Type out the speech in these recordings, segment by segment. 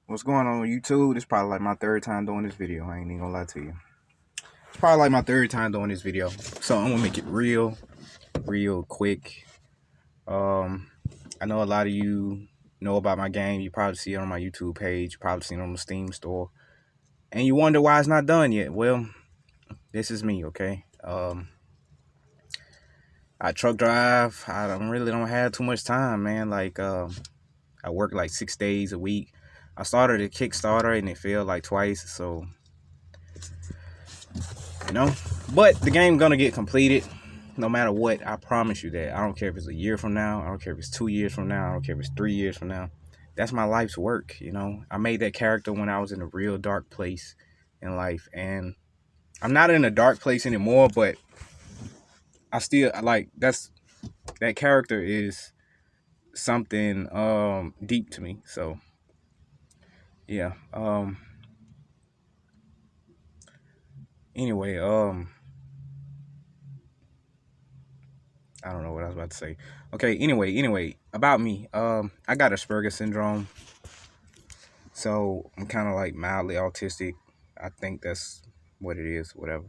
What's going on YouTube? This is probably like my third time doing this video. I ain't even gonna lie to you. It's probably like my third time doing this video. So I'm gonna make it real quick. Um, I know a lot of you know about my game. You probably see it on my YouTube page. You probably seen it on the Steam store. And you wonder why it's not done yet. Well, this is me, okay? I truck drive. I don't have too much time, man. I work like 6 days a week. I started a Kickstarter and it failed like twice, so you know. But the game gonna get completed no matter what. I promise you that. I don't care if it's a year from now. I don't care if it's 2 years from now. I don't care if it's 3 years from now. That's my life's work, you know. I made that character when I was in a real dark place in life, and I'm not in a dark place anymore. But I still like that character is something deep to me. So yeah. Anyway, I don't know what I was about to say. Okay, anyway, about me. I got Aspergers syndrome. So I'm kind of like mildly autistic. I think that's what it is, whatever.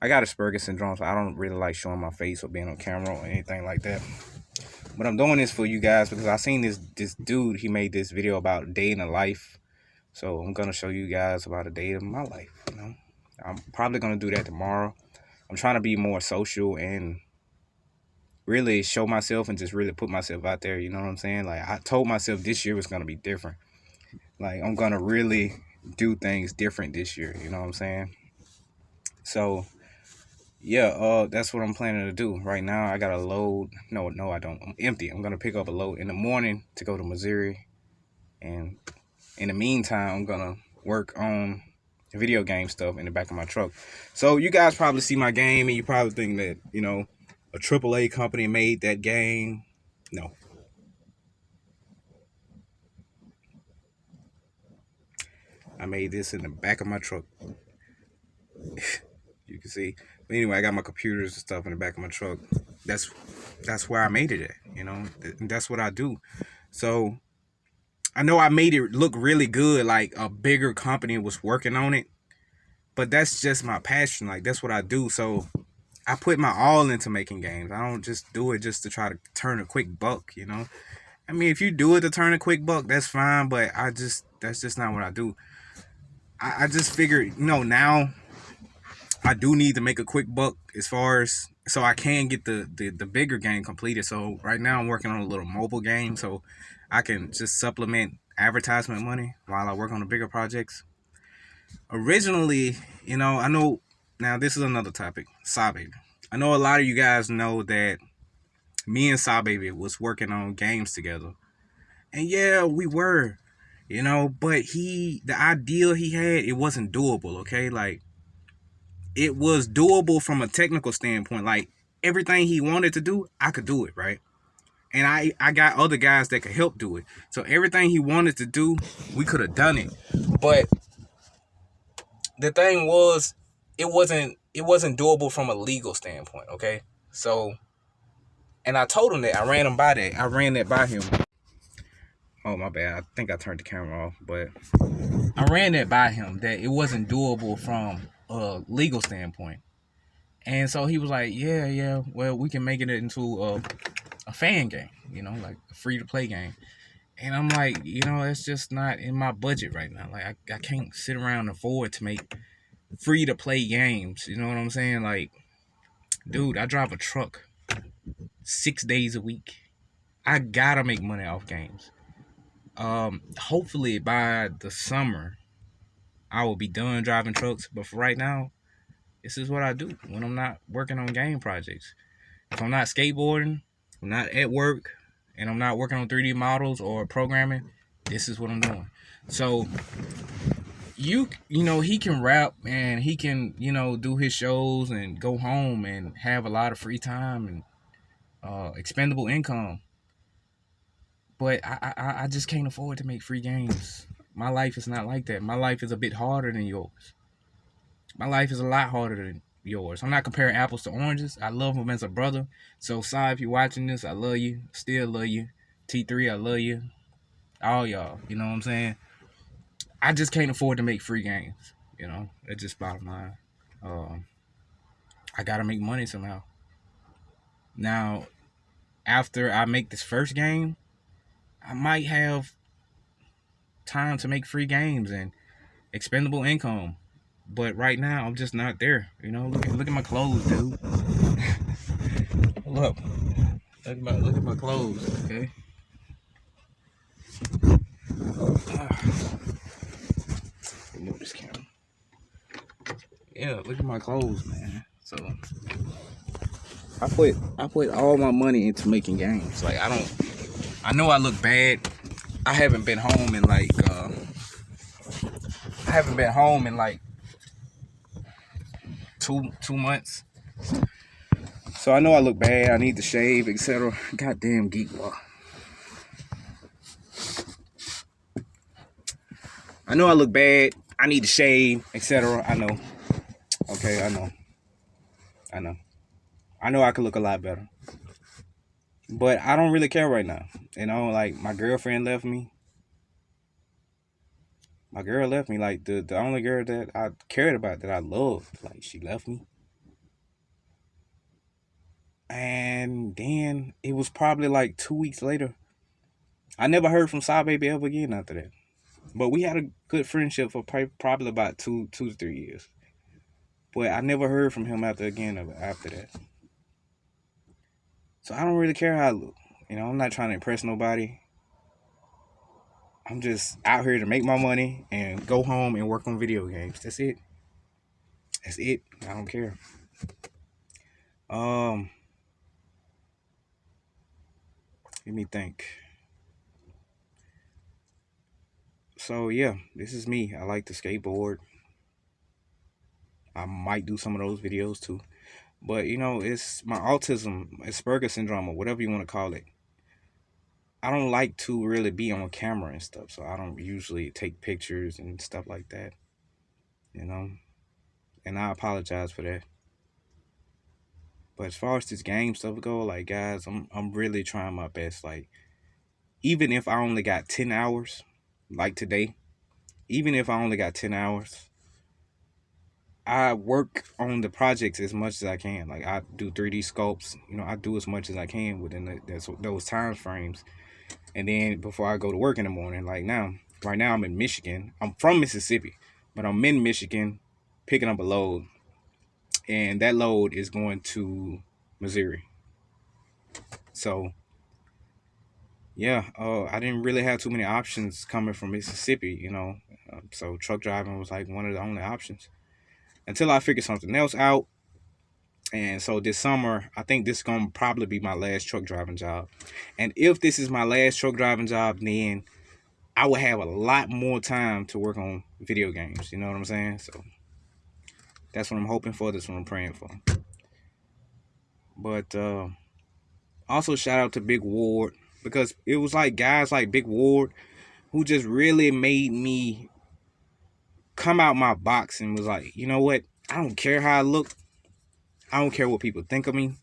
I got Aspergers syndrome, so I don't really like showing my face or being on camera or anything like that. But I'm doing this for you guys because I seen this dude, he made this video about a day in the life. So I'm gonna show you guys about a day of my life, you know. I'm probably gonna do that tomorrow. I'm trying to be more social and really show myself and just really put myself out there, you know what I'm saying? Like I told myself this year was gonna be different. Like I'm gonna really do things different this year, you know what I'm saying? So yeah, that's what I'm planning to do. Right now I got a load. No, I don't. I'm empty. I'm gonna pick up a load in the morning to go to Missouri. And in the meantime, I'm gonna work on video game stuff in the back of my truck. So you guys probably see my game and you probably think that, you know, a AAA company made that game. No. I made this in the back of my truck. You can see. But anyway, I got my computers and stuff in the back of my truck. That's that's where I made it at, you know. That's what I do. So I know I made it look really good, like a bigger company was working on it. But that's just my passion. Like that's what I do. So I put my all into making games. I don't just do it just to try to turn a quick buck, you know. I mean, if you do it to turn a quick buck, that's fine. But that's just not what I do. I just figured, you know, now I do need to make a quick buck as far as so I can get the bigger game completed. So right now I'm working on a little mobile game so I can just supplement advertisement money while I work on the bigger projects. Originally, you know, I know now this is another topic, Sahbabii. I know a lot of you guys know that me and Sahbabii was working on games together. And yeah, we were, you know, but the ideal he had, it wasn't doable, okay? Like it was doable from a technical standpoint. Like everything he wanted to do, I could do it, right? And I got other guys that could help do it. So everything he wanted to do, we could have done it. But the thing was, it wasn't doable from a legal standpoint, okay? So and I told him that. I ran him by that. I ran that by him. Oh my bad. I think I turned the camera off, but I ran that by him that it wasn't doable from a legal standpoint. And so he was like, yeah, well, we can make it into a fan game, you know, like a free to play game. And I'm like, you know, it's just not in my budget right now. Like, I can't sit around and afford to make free to play games. You know what I'm saying? Like, dude, I drive a truck 6 days a week. I gotta make money off games. Hopefully by the summer, I will be done driving trucks. But for right now, this is what I do when I'm not working on game projects. If I'm not skateboarding, I'm not at work, and I'm not working on 3D models or programming, this is what I'm doing. So you know, he can rap and he can, you know, do his shows and go home and have a lot of free time and expendable income. But I just can't afford to make free games. My life is not like that. My life is a bit harder than yours. My life is a lot harder than yours. I'm not comparing apples to oranges. I love him as a brother. So, Si, if you're watching this, I love you. Still love you. T3, I love you. All y'all. You know what I'm saying? I just can't afford to make free games. You know, it's just bottom line. Um, I gotta make money somehow. Now, after I make this first game, I might have time to make free games and expendable income. But right now, I'm just not there. You know, look at my clothes, dude. Look, look at my clothes. Okay. Remove this camera. Yeah, look at my clothes, man. So I put all my money into making games. Like I know I look bad. I haven't been home in like two months. So I know I look bad. I need to shave, etc. Goddamn geek ball. I know I look bad. I need to shave, etc. I know. Okay, I know. I know. I know I could look a lot better. But I don't really care right now. You know, like my girlfriend left me. My girl left me. Like the only girl that I cared about, that I loved, like she left me. And then it was probably like 2 weeks later. I never heard from Sahbabii ever again after that. But we had a good friendship for probably about two to 3 years. But I never heard from him after that. So I don't really care how I look. You know, I'm not trying to impress nobody. I'm just out here to make my money and go home and work on video games. That's it. That's it. I don't care. Um, Let me think. So yeah, this is me. I like to skateboard. I might do some of those videos too. But you know, it's my autism, aspergers syndrome, or whatever you want to call it. I don't like to really be on camera and stuff, so I don't usually take pictures and stuff like that. You know, and I apologize for that. But as far as this game stuff go, like guys, I'm really trying my best. Like even if I only got 10 hours, like today, even if I only got 10 hours, I work on the projects as much as I can. Like I do 3D sculpts. You know, I do as much as I can within those time frames. And then before I go to work in the morning, like now, right now I'm in Michigan. I'm from Mississippi, but I'm in Michigan picking up a load, and that load is going to Missouri. So yeah, I didn't really have too many options coming from Mississippi, you know. So truck driving was like one of the only options until I figured something else out. And so this summer, I think this is gonna probably be my last truck driving job. And if this is my last truck driving job, then I would have a lot more time to work on video games. You know what I'm saying? So that's what I'm hoping for. That's what I'm praying for. But also shout out to Big Ward, because it was like guys like Big Ward who just really made me come out my box and was like, you know what? I don't care how I look. I don't care what people think of me.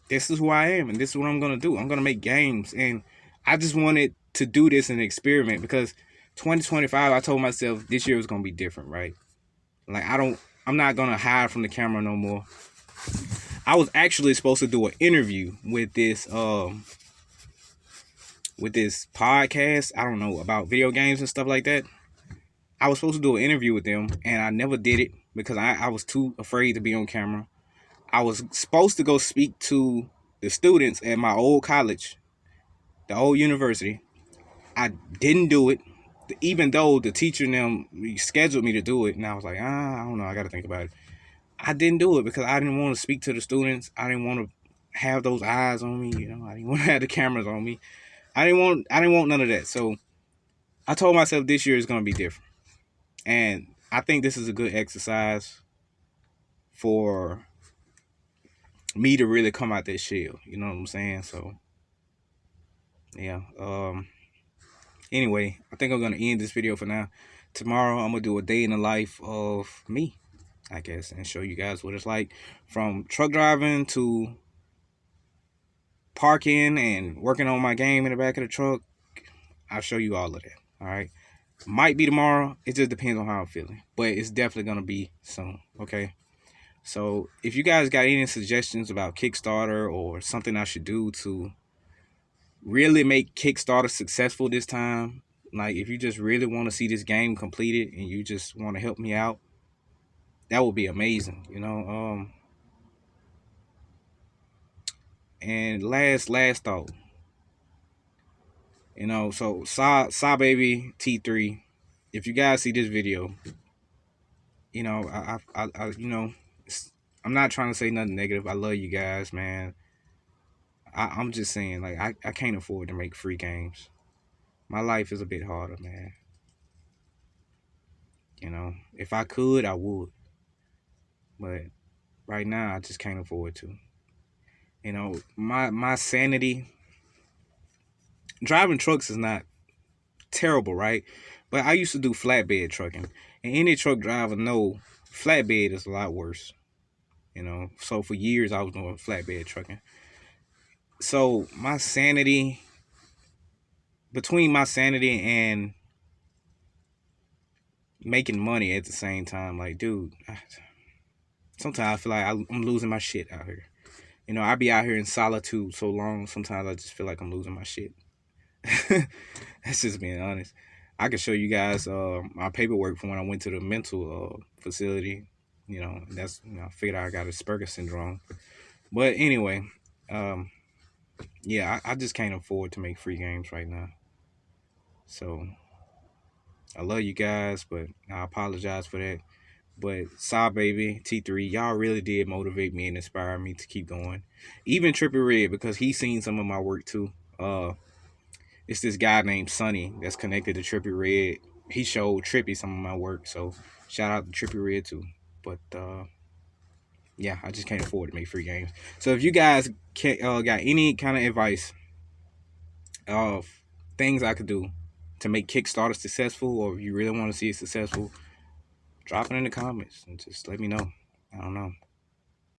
This is who I am, and this is what I'm gonna do. I'm gonna make games, and I just wanted to do this and experiment, because 2025, I told myself this year was gonna be different, right? Like I'm not gonna hide from the camera no more. I was actually supposed to do an interview with this podcast. I don't know, about video games and stuff like that. I was supposed to do an interview with them, and I never did it because I was too afraid to be on camera. I was supposed to go speak to the students at my old college, the old university. I didn't do it, even though the teacher and them scheduled me to do it. And I was like, I don't know, I got to think about it. I didn't do it because I didn't want to speak to the students. I didn't want to have those eyes on me. You know, I didn't want to have the cameras on me. I didn't want none of that. So I told myself this year is going to be different. And I think this is a good exercise for me to really come out that shell. You know what I'm saying? So yeah. Anyway, I think I'm gonna end this video for now. Tomorrow I'm gonna do a day in the life of me, I guess, and show you guys what it's like from truck driving to parking and working on my game in the back of the truck. I'll show you all of that. All right. Might be tomorrow. It just depends on how I'm feeling. But it's definitely gonna be soon. Okay. So if you guys got any suggestions about Kickstarter or something I should do to really make Kickstarter successful this time, like if you just really want to see this game completed and you just want to help me out, that would be amazing, you know. And last thought, you know, so Sahbabii T3, if you guys see this video, you know, you know, I'm not trying to say nothing negative. I love you guys, man. I'm just saying, like, I can't afford to make free games. My life is a bit harder, man. You know, if I could, I would, but right now I just can't afford to. You know, my sanity. Driving trucks is not terrible, right? But I used to do flatbed trucking, and any truck driver know flatbed is a lot worse. You know, so for years I was doing flatbed trucking. So my sanity, between my sanity and making money at the same time, like, dude, sometimes I feel like I'm losing my shit out here. You know, I be out here in solitude so long. Sometimes I just feel like I'm losing my shit. That's just being honest. I can show you guys my paperwork from when I went to the mental facility. You know, that's, you know, I figured I got aspergers syndrome. But anyway, um, yeah, I just can't afford to make free games right now. So I love you guys, but I apologize for that. But Sahbabii T3, y'all really did motivate me and inspire me to keep going. Even Trippy Red, because he's seen some of my work too. It's this guy named Sonny that's connected to Trippy Red. He showed Trippy some of my work, so shout out to Trippy Red too. But yeah, I just can't afford to make free games. So if you guys got any kind of advice of things I could do to make Kickstarter successful, or if you really want to see it successful, drop it in the comments and just let me know. I don't know.